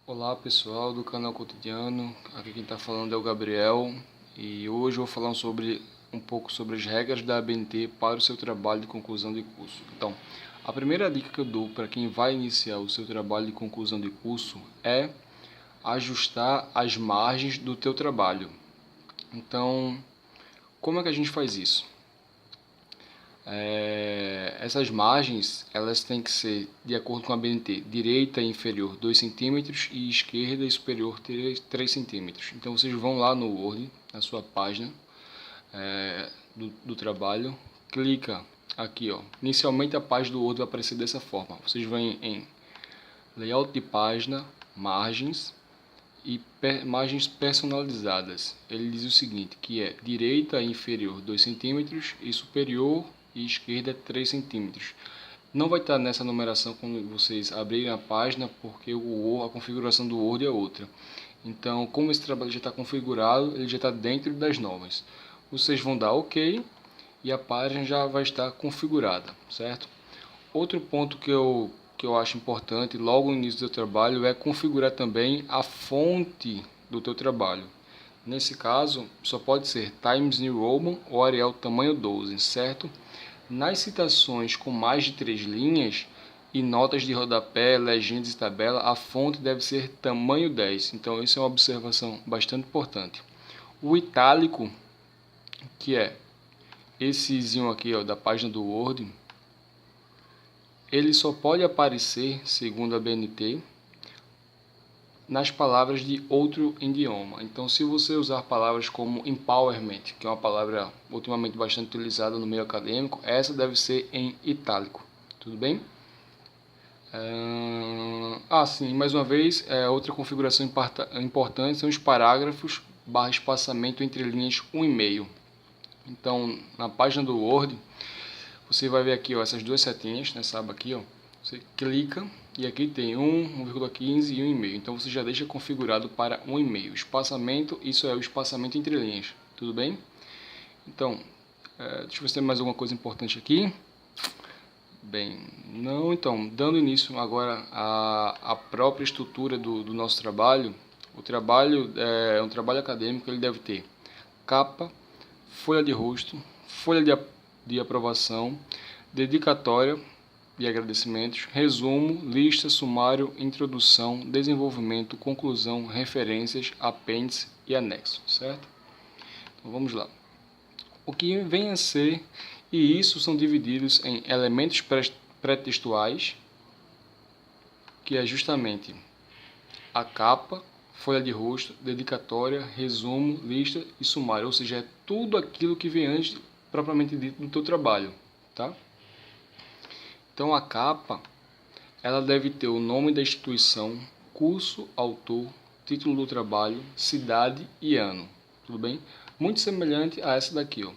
Olá pessoal do canal Cotidiano, aqui quem está falando é o Gabriel e hoje eu vou falar um pouco sobre as regras da ABNT para o seu trabalho de conclusão de curso. Então, a primeira dica que eu dou para quem vai iniciar o seu trabalho de conclusão de curso é ajustar as margens do teu trabalho. Então, como é que a gente faz isso? Essas margens elas têm que ser de acordo com a BNT, direita e inferior 2 centímetros e esquerda e superior 3 centímetros. Então vocês vão lá no Word, na sua página do trabalho, clica aqui, ó. Inicialmente a página do Word vai aparecer dessa forma. Vocês vão em layout de página, margens e margens personalizadas. Ele diz o seguinte, que é direita e inferior 2 centímetros e superior e esquerda 3 centímetros. Não vai estar nessa numeração quando vocês abrirem a página, porque a configuração do Word é outra. Então, como esse trabalho já está configurado, ele já está dentro das normas. Vocês vão dar OK e a página já vai estar configurada, certo? Outro ponto que eu acho importante logo no início do trabalho é configurar também a fonte do teu trabalho. Nesse caso, só pode ser Times New Roman ou Arial tamanho 12, certo? Nas citações com mais de 3 linhas e notas de rodapé, legendas e tabela, a fonte deve ser tamanho 10. Então, isso é uma observação bastante importante. O itálico, que é essezinho aqui ó, da página do Word, ele só pode aparecer, segundo a BNT, nas palavras de outro idioma. Então, se você usar palavras como empowerment, que é uma palavra ultimamente bastante utilizada no meio acadêmico, essa deve ser em itálico. Tudo bem? Sim, mais uma vez, outra configuração importante são os parágrafos / espaçamento entre linhas 1,5. Então, na página do Word, você vai ver aqui ó, essas duas setinhas nessa aba aqui, ó. Você clica e aqui tem 1,15 e 1,5. Então você já deixa configurado para 1,5. Espaçamento, isso é o espaçamento entre linhas. Tudo bem? Então, deixa eu ver se tem mais alguma coisa importante aqui. Bem, não. Então, dando início agora à própria estrutura do nosso trabalho. O trabalho é um trabalho acadêmico, ele deve ter capa, folha de rosto, folha de aprovação, dedicatória e agradecimentos, resumo, lista, sumário, introdução, desenvolvimento, conclusão, referências, apêndice e anexo, certo? Então vamos lá. O que vem a ser, e isso são divididos em elementos pré-textuais, que é justamente a capa, folha de rosto, dedicatória, resumo, lista e sumário, ou seja, é tudo aquilo que vem antes propriamente dito do teu trabalho, tá? Então a capa, ela deve ter o nome da instituição, curso, autor, título do trabalho, cidade e ano, tudo bem? Muito semelhante a essa daqui, ó.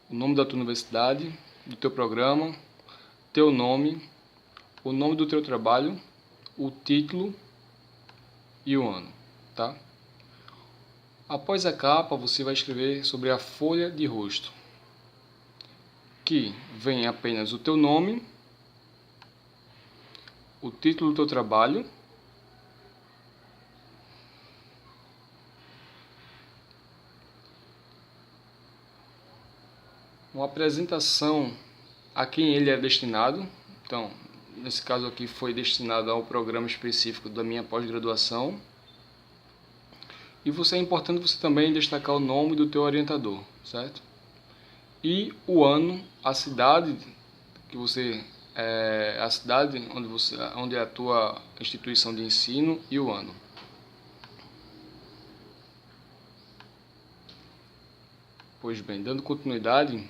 O nome da tua universidade, do teu programa, teu nome, o nome do teu trabalho, o título e o ano, tá? Após a capa, você vai escrever sobre a folha de rosto, que vem apenas o teu nome, o título do teu trabalho, uma apresentação a quem ele é destinado. Então, nesse caso aqui foi destinado ao programa específico da minha pós-graduação. E é importante você também destacar o nome do teu orientador, certo? E o ano, a cidade que você a cidade onde é a tua instituição de ensino e o ano. Pois bem, dando continuidade,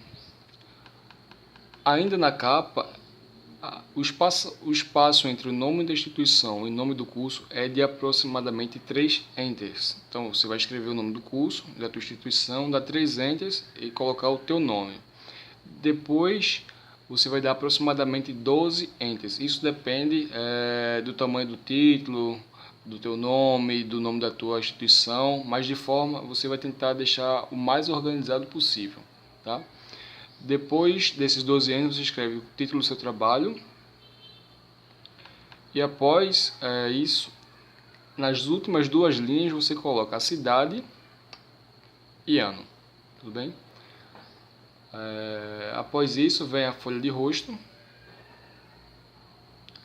ainda na capa, o espaço entre o nome da instituição e o nome do curso é de aproximadamente 3 enters. Então, você vai escrever o nome do curso, da tua instituição, dá 3 enters e colocar o teu nome. Depois, você vai dar aproximadamente 12 enters. Isso depende do tamanho do título, do teu nome, do nome da tua instituição, mas de forma, você vai tentar deixar o mais organizado possível, tá? Depois desses 12 anos, você escreve o título do seu trabalho. E após isso, nas últimas duas linhas você coloca a cidade e ano, tudo bem? Após isso vem a folha de rosto,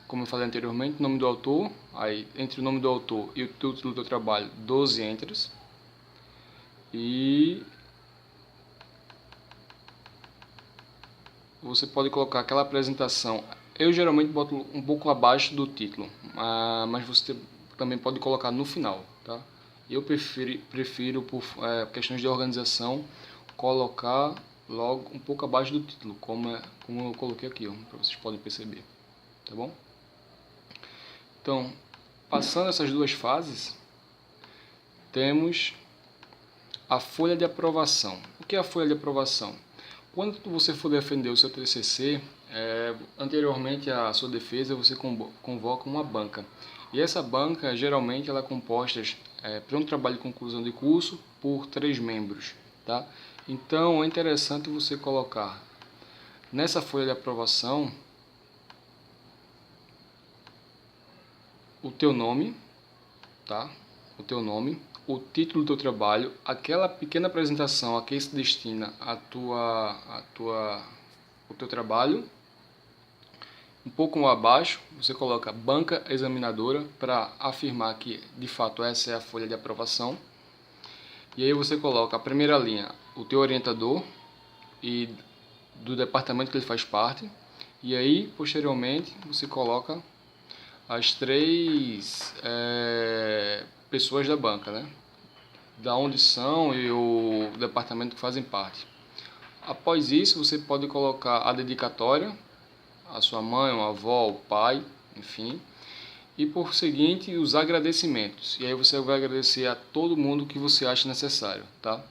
como eu falei anteriormente, nome do autor, aí entre o nome do autor e o título do trabalho, 12 entres, e você pode colocar aquela apresentação. Eu geralmente boto um pouco abaixo do título, mas você também pode colocar no final, tá? Eu prefiro por questões de organização, colocar logo um pouco abaixo do título, como eu coloquei aqui, para vocês podem perceber, tá bom? Então, passando essas duas fases, temos a folha de aprovação. O que é a folha de aprovação? Quando você for defender o seu TCC, anteriormente à sua defesa, você convoca uma banca. E essa banca, geralmente, ela é composta, para um trabalho de conclusão de curso, por 3 membros. Tá? Então, é interessante você colocar nessa folha de aprovação o teu nome, tá? O teu nome, o título do teu trabalho, aquela pequena apresentação a que se destina o teu trabalho. Um pouco abaixo, você coloca banca examinadora para afirmar que, de fato, essa é a folha de aprovação. E aí você coloca a primeira linha, o teu orientador e do departamento que ele faz parte. E aí, posteriormente, você coloca as 3 pessoas da banca, né? Da onde são e o departamento que fazem parte. Após isso, você pode colocar a dedicatória, a sua mãe, a avó, o pai, enfim. E por seguinte, os agradecimentos. E aí você vai agradecer a todo mundo que você acha necessário, tá?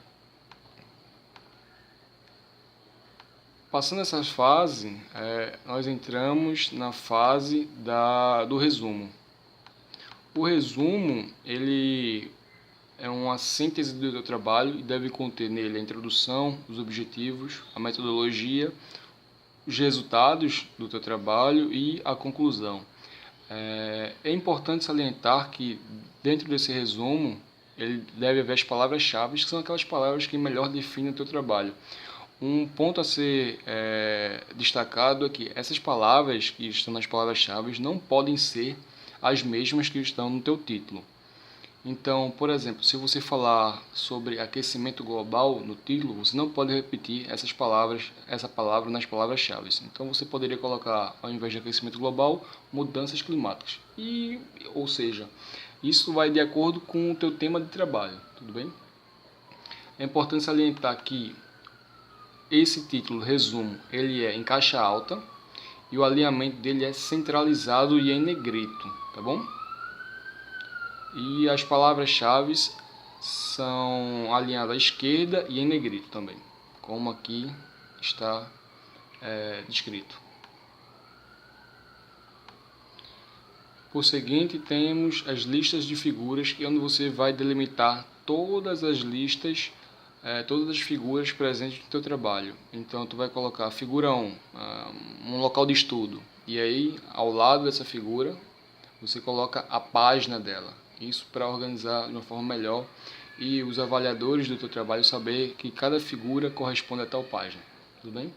Passando essa fase, nós entramos na fase do resumo. O resumo, ele é uma síntese do teu trabalho e deve conter nele a introdução, os objetivos, a metodologia, os resultados do teu trabalho e a conclusão. É importante salientar que dentro desse resumo ele deve haver as palavras-chave, que são aquelas palavras que melhor definem o teu trabalho. Um ponto a ser destacado é que essas palavras que estão nas palavras-chave não podem ser as mesmas que estão no teu título. Então, por exemplo, se você falar sobre aquecimento global no título, você não pode repetir essa palavra nas palavras-chave. Então, você poderia colocar, ao invés de aquecimento global, mudanças climáticas. Ou seja, isso vai de acordo com o teu tema de trabalho, tudo bem? É importante salientar que esse título, resumo, ele é em caixa alta e o alinhamento dele é centralizado e em negrito, tá bom? E as palavras-chave são alinhadas à esquerda e em negrito também, como aqui está descrito. Por seguinte, temos as listas de figuras, que é onde você vai delimitar todas as listas, todas as figuras presentes no teu trabalho. Então, tu vai colocar a figura 1, um local de estudo, e aí, ao lado dessa figura, você coloca a página dela. Isso para organizar de uma forma melhor e os avaliadores do teu trabalho saber que cada figura corresponde a tal página. Tudo bem?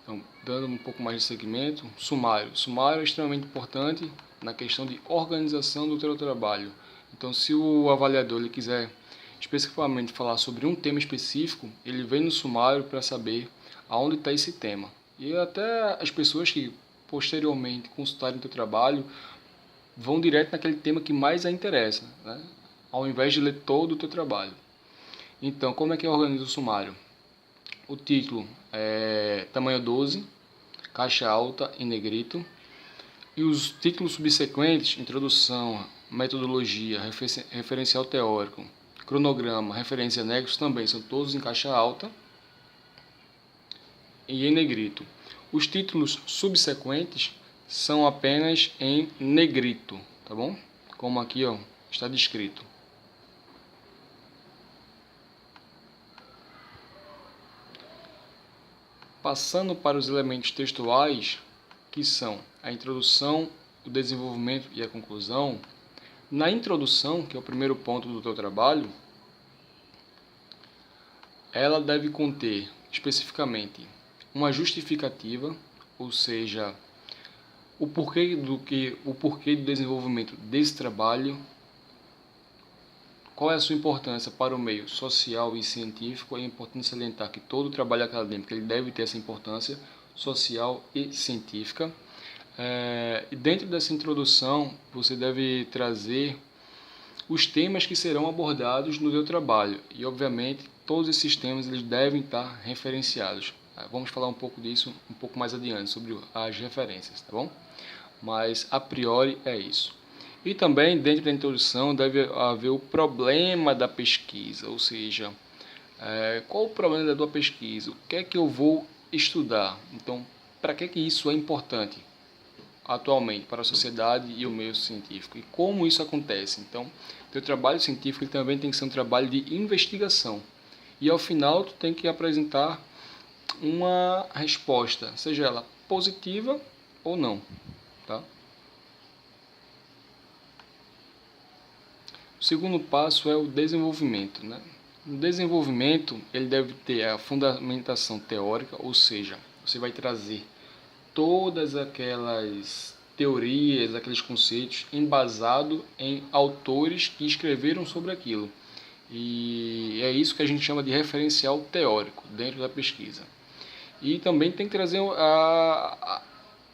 Então, dando um pouco mais de segmento, sumário. Sumário é extremamente importante na questão de organização do teu trabalho. Então, se o avaliador ele quiser especificamente falar sobre um tema específico, ele vem no sumário para saber aonde está esse tema. E até as pessoas que posteriormente consultarem o teu trabalho vão direto naquele tema que mais a interessa, né? Ao invés de ler todo o teu trabalho. Então, como é que eu organizo o sumário? O título é tamanho 12, caixa alta em negrito. E os títulos subsequentes, introdução, metodologia, referencial teórico, cronograma, referência anexo, também são todos em caixa alta e em negrito. Os títulos subsequentes são apenas em negrito, tá bom? Como aqui, ó, está descrito. Passando para os elementos textuais, que são a introdução o desenvolvimento e a conclusão, na introdução, que é o primeiro ponto do teu trabalho, ela deve conter especificamente uma justificativa, ou seja, o porquê do desenvolvimento desse trabalho, qual é a sua importância para o meio social e científico. É importante salientar que todo trabalho acadêmico ele deve ter essa importância social e científica. E dentro dessa introdução, você deve trazer os temas que serão abordados no seu trabalho. E, obviamente, todos esses temas eles devem estar referenciados. Vamos falar um pouco disso um pouco mais adiante, sobre as referências, tá bom? Mas, a priori, é isso. E também, dentro da introdução, deve haver o problema da pesquisa, ou seja, qual o problema da tua pesquisa? O que é que eu vou estudar? Então, para que isso é importante atualmente para a sociedade e o meio científico? E como isso acontece? Então, teu trabalho científico ele também tem que ser um trabalho de investigação. E ao final, tu tem que apresentar uma resposta, seja ela positiva ou não, tá? O segundo passo é o desenvolvimento, né? O desenvolvimento ele deve ter a fundamentação teórica, ou seja, você vai trazer todas aquelas teorias, aqueles conceitos embasado em autores que escreveram sobre aquilo. E é isso que a gente chama de referencial teórico dentro da pesquisa. E também tem que trazer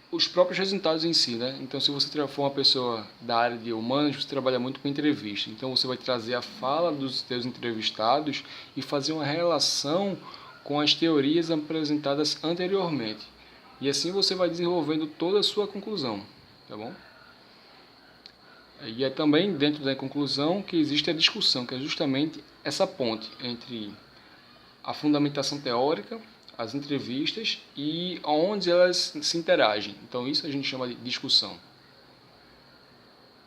os próprios resultados em si, né? Então, se você for uma pessoa da área de humanos, você trabalha muito com entrevista. Então, você vai trazer a fala dos seus entrevistados e fazer uma relação com as teorias apresentadas anteriormente. E assim você vai desenvolvendo toda a sua conclusão, tá bom? E é também dentro da conclusão que existe a discussão, que é justamente essa ponte entre a fundamentação teórica, as entrevistas e onde elas se interagem. Então isso a gente chama de discussão.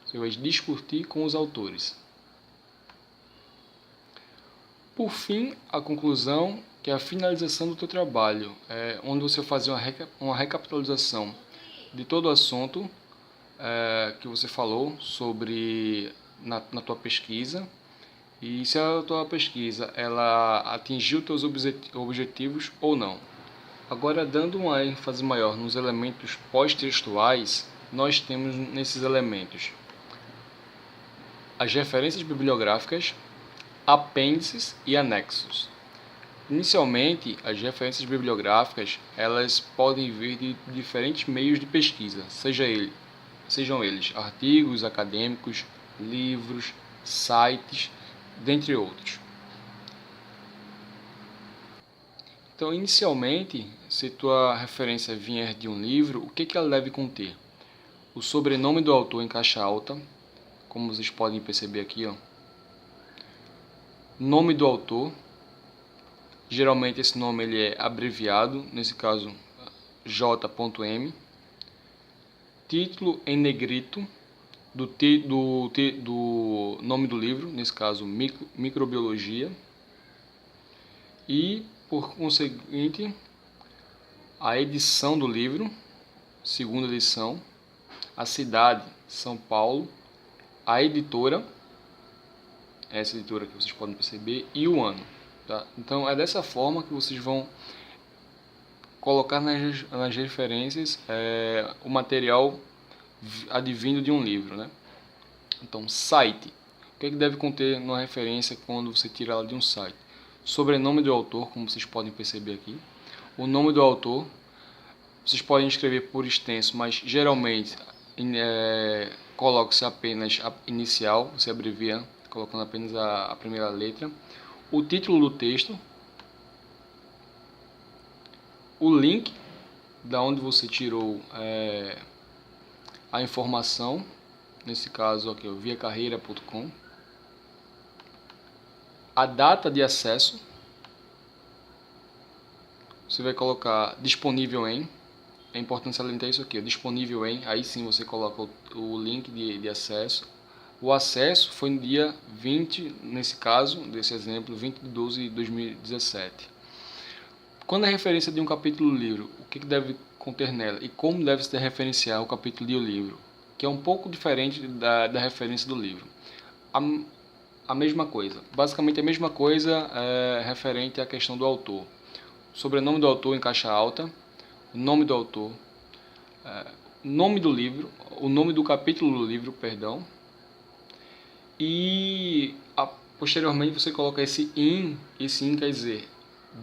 Você vai discutir com os autores. Por fim, a conclusão, que é a finalização do teu trabalho, onde você faz uma recapitalização de todo o assunto que você falou sobre na tua pesquisa, e se a tua pesquisa ela atingiu teus objetivos ou não. Agora, dando uma ênfase maior nos elementos pós-textuais, nós temos nesses elementos as referências bibliográficas, apêndices e anexos. Inicialmente, as referências bibliográficas elas podem vir de diferentes meios de pesquisa, sejam eles artigos acadêmicos, livros, sites, dentre outros. Então, inicialmente, se tua referência vier de um livro, o que ela deve conter? O sobrenome do autor em caixa alta, como vocês podem perceber aqui, ó. Nome do autor, geralmente esse nome ele é abreviado, nesse caso J.M. Título em negrito do nome do livro, nesse caso Microbiologia, e por conseguinte a edição do livro, segunda edição, a cidade, São Paulo, a editora, essa editora que vocês podem perceber, e o ano. Tá? Então é dessa forma que vocês vão colocar nas referências o material advindo de um livro, né? Então, site. O que é que deve conter numa referência quando você tira ela de um site? Sobrenome do autor, como vocês podem perceber aqui. O nome do autor, vocês podem escrever por extenso, mas geralmente coloca-se apenas a inicial, você abrevia colocando apenas a primeira letra. O título do texto, o link da onde você tirou a informação, nesse caso aqui, viacarreira.com, a data de acesso, você vai colocar disponível em, é importante salientar isso aqui, disponível em, aí sim você coloca o link de acesso. O acesso foi no dia 20, nesse caso, desse exemplo, 20 de 12 de 2017. Quando é referência de um capítulo do livro, o que deve conter nela e como deve se referenciar o capítulo do livro? que é um pouco diferente da referência do livro. A mesma coisa, basicamente a mesma coisa referente à questão do autor. O sobrenome do autor em caixa alta, o nome do autor, nome do livro, o nome do capítulo do livro, perdão, e posteriormente você coloca esse in quer dizer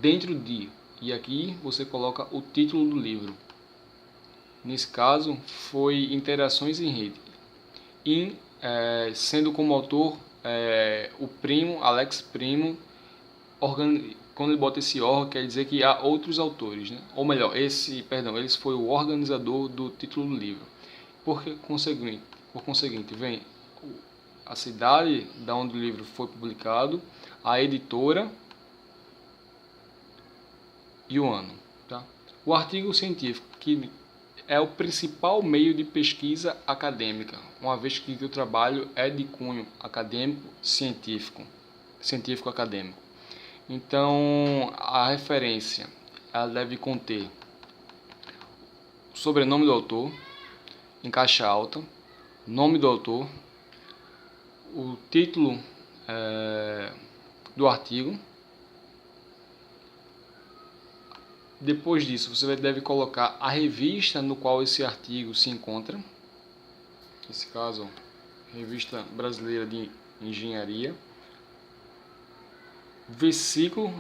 dentro de, e aqui você coloca o título do livro. Nesse caso foi Interações em Rede. In, sendo como autor o Primo, Alex Primo, quando ele bota esse or, quer dizer que há outros autores, né? Ou melhor, esse foi o organizador do título do livro. Por conseguinte, vem a cidade da onde o livro foi publicado, a editora e o ano. Tá? O artigo científico, que é o principal meio de pesquisa acadêmica, uma vez que o trabalho é de cunho acadêmico científico acadêmico. Então, a referência ela deve conter o sobrenome do autor em caixa alta, nome do autor, o título do artigo. Depois disso, você deve colocar a revista no qual esse artigo se encontra. Nesse caso, Revista Brasileira de Engenharia. Versículo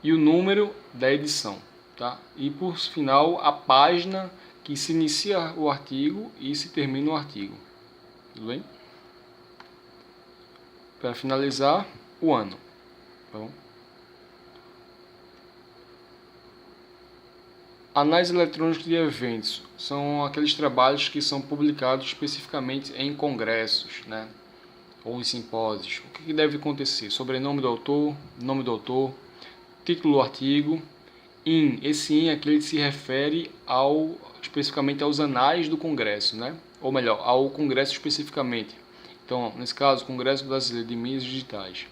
e o número da edição. Tá? E por final, a página que se inicia o artigo e se termina o artigo. Tudo bem? Para finalizar, o ano. Tá bom? Análise eletrônica de eventos são aqueles trabalhos que são publicados especificamente em congressos, né? Ou em simpósios. O que deve acontecer? Sobrenome do autor, nome do autor, título do artigo. Esse aqui ele se refere especificamente aos anais do congresso, né? Ou melhor, ao congresso especificamente. Então, nesse caso, Congresso Brasileiro de Mídias Digitais.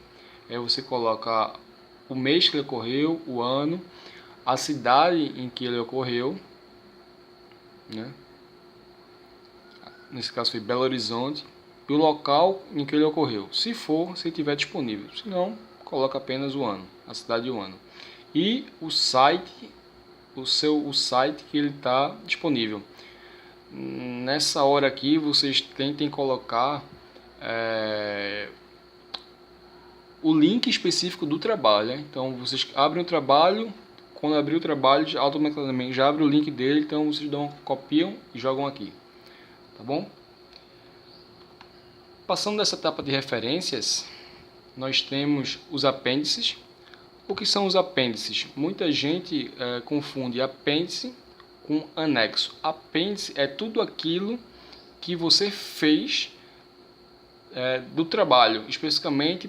Aí você coloca o mês que ele ocorreu, o ano, a cidade em que ele ocorreu, né? Nesse caso foi Belo Horizonte, e o local em que ele ocorreu, se tiver disponível. Se não, coloca apenas o ano, a cidade e o ano. E o site, o site que ele está disponível. Nessa hora aqui, vocês tentem colocar o link específico do trabalho, né? Então, vocês abrem o trabalho. Quando abrir o trabalho, automaticamente já abre o link dele, então vocês copiam e jogam aqui. Tá bom? Passando dessa etapa de referências, nós temos os apêndices. O que são os apêndices? Muita gente confunde apêndice com anexo. Apêndice é tudo aquilo que você fez do trabalho, especificamente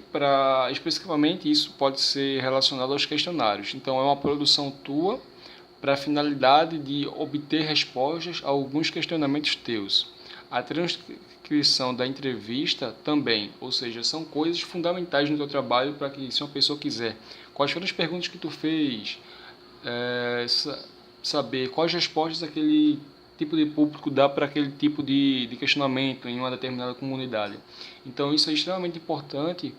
isso pode ser relacionado aos questionários. Então é uma produção tua para a finalidade de obter respostas a alguns questionamentos teus. A transcrição da entrevista também, ou seja, são coisas fundamentais no teu trabalho para que, se uma pessoa quiser, quais foram as perguntas que tu fez, saber quais respostas aquele tipo de público dá para aquele tipo de questionamento em uma determinada comunidade. Então isso é extremamente importante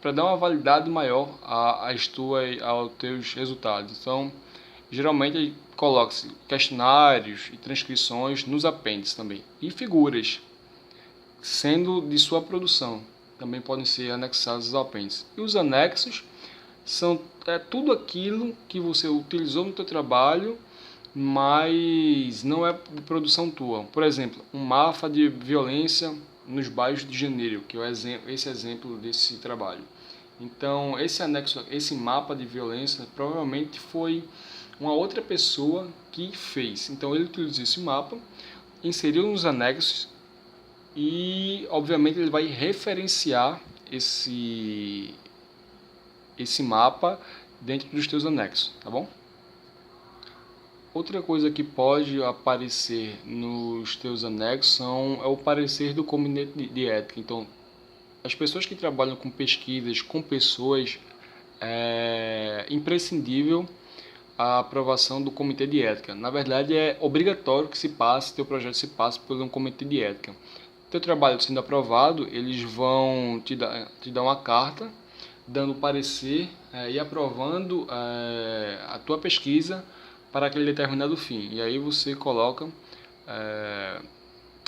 para dar uma validade maior aos teus resultados. Então, geralmente coloca-se questionários e transcrições nos apêndices também. E figuras, sendo de sua produção, também podem ser anexados aos apêndices. E os anexos são tudo aquilo que você utilizou no teu trabalho, mas não é de produção tua. Por exemplo, um mapa de violência nos bairros de Janeiro, que é esse exemplo desse trabalho. Então, esse anexo, esse mapa de violência, provavelmente foi uma outra pessoa que fez. Então, ele utilizou esse mapa, inseriu nos anexos e, obviamente, ele vai referenciar esse mapa dentro dos teus anexos, tá bom? Outra coisa que pode aparecer nos teus anexos é o parecer do comitê de ética. Então, as pessoas que trabalham com pesquisas com pessoas, é imprescindível a aprovação do comitê de ética. Na verdade, é obrigatório que teu projeto se passe por um comitê de ética. Teu trabalho sendo aprovado, eles vão te dar uma carta dando parecer e aprovando a tua pesquisa para aquele determinado fim. E aí você coloca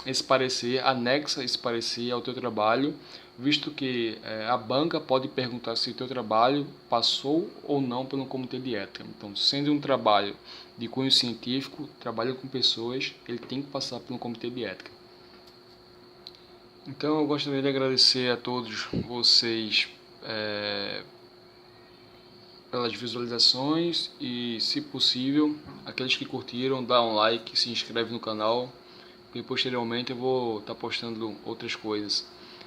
esse parecer, anexa esse parecer ao teu trabalho, visto que a banca pode perguntar se o teu trabalho passou ou não pelo comitê de ética. Então, sendo um trabalho de cunho científico, trabalho com pessoas, ele tem que passar pelo comitê de ética. Então, eu gostaria de agradecer a todos vocês pelas visualizações e, se possível, aqueles que curtiram, dá um like, se inscreve no canal, e posteriormente eu vou estar postando outras coisas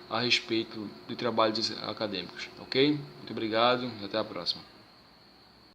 a respeito de trabalhos acadêmicos, ok? Muito obrigado e até a próxima.